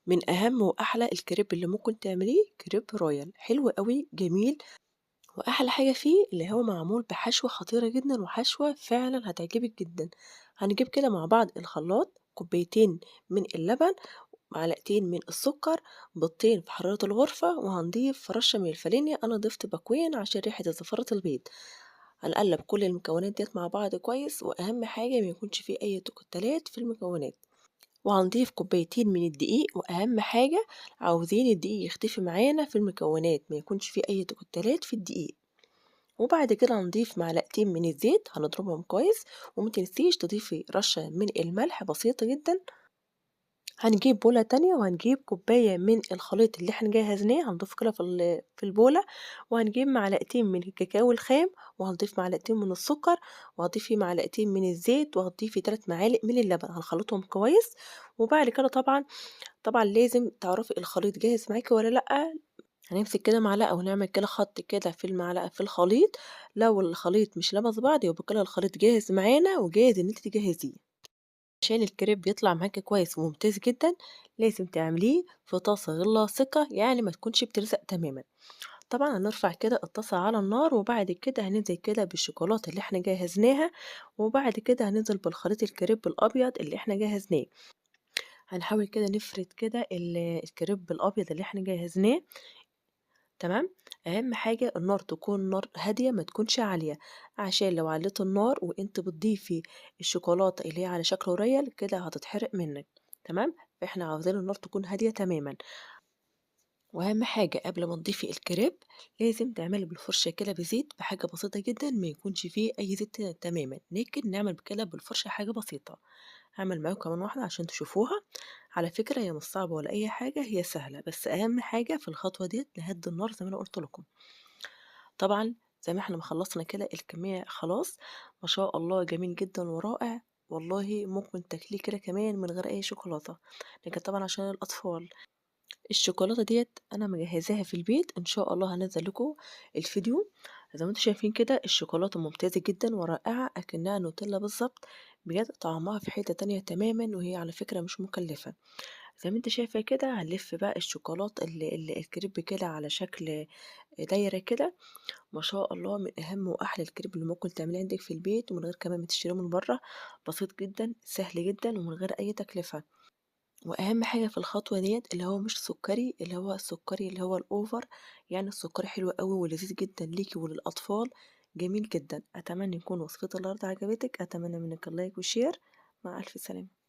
من أهم وأحلى الكريب اللي ممكن تعمليه كريب رويال، حلو أوي، جميل، وأحلى حاجة فيه اللي هو معمول بحشوة خطيرة جدًا، وحشوة فعلًا هتعجبِك جدًا. هنجيب كده مع بعض الخلاط، كوبايتين من اللبن، معلقتين من السكر، بيضتين في حرارة الغرفة، وهنضيف رشة من الفانيليا، أنا ضفت باكوين عشان ريحة زفارة البيض. هنقلب كل المكونات ديّة مع بعض كويس، وأهم حاجة ما يكونش في أي تكتلات في المكونات. وهنضيف كوبايتين من الدقيق، وأهم حاجة عاوزين الدقيق يختفي معانا في المكونات، ما يكونش فيه أي تكتلات في الدقيق. وبعد كده هنضيف معلقتين من الزيت هنضربهم كويس، وما تنسيش تضيفي رشة من الملح بسيطة جدًا. هنجيب بولة تانية وهنجيب كوباية من الخليط اللي إحنا جهزناه هنضيفه كده في البولة، وهنجيب معلقتين من الكاكاو الخام، وهنضيف معلقتين من السكر، وهتضيفي معلقتين من الزيت، وهتضيفي 3 معالق من اللبن، هنخلطهم كويس. وبعد كده طبعًا لازم تعرفي الخليط جاهز معاكِ والّا لأ. هنمسك كده معلقة ونعمل كده خط كده في المعلقة في الخليط، لو الخليط مش لمس بعض يبقى كده الخليط جاهز معانا وجاهز إن أنتِ تجهزيه. عشان الكريب يطلع معاكِ كويس وممتاز جدًا، لازم تعمليه في طاسة غير لاصقة، يعني ما تكونش بتلزق تمامًا. طبعًا هنرفع كده الطاسة على النار، وبعد كده هننزل كده بالشوكولاتة اللي إحنا جهزناها، وبعد كده هننزل بالخليط الكريب الأبيض اللي إحنا جهزناه. هنحاول كده نفرد كده الكريب الأبيض اللي إحنا جهزناه، تمام. أهم حاجة النار تكون نار هادية ما تكونش عالية، عشان لو عليتِ النار وأنتِ بتضيفي الشوكولاتة اللي هي على شكل ريال كده هتتحرق منِّك، تمام. فإحنا عاوزين النار تكون هادية تمامًا. وأهم حاجة قبل ما تضيفي الكريب لازم تعملي بالفرشة كده بزيت بحاجة بسيطة جدًا، ما يكونش فيه أي زيت تمامًا، لكن نعمل كده بالفرشة حاجة بسيطة. هاعمل معاكم كمان واحدة عشان تشوفوها. على فكرة هي مش صعبة ولا أي حاجة، هي سهلة، بس أهم حاجة في الخطوة ديّة نهدّي النار زي ما أنا قُلت لكم. طبعًا زي ما إحنا ما خلّصنا كده الكمية خلاص، ما شاء الله جميل جدًا ورائع، والله ممكن تاكليه كده كمان من غير أي شوكولاتة، لكن طبعًا عشان الأطفال. الشوكولاتة ديّة أنا مجهّزاها في البيت، إن شاء الله هانزّل لكم الفيديو. زي ما أنتم شايفين كده الشوكولاتة ممتازة جدًا ورائعة أكنها نوتيلا بالضبط، بجد طعمها في حتّة تانية تمامًا، وهي على فكرة مش مكلفة. زي ما أنتِ شايفة كده هنلِف بقى الكريب كده على شكل دايرة كده، ما شاء الله من أهم وأحلى الكريب اللي ممكن تعمليه عندِك في البيت ومن غير كمان ما تشتريه من برّه، بسيط جدًا، سهل جدًا ومن غير أي تكلفة. وأهم حاجة في الخطوة ديّة اللي هو مش سُكّري، اللي هو السُكّري اللي هو الأوفر، يعني السُكّري حلو أوي ولذيذ جدًا ليكِ وللأطفال، جميل جدًا. أتمنى يكون وصفتي النهارده عجبتِك، أتمنى منِّك اللايك والشير، مع ألف سلامة.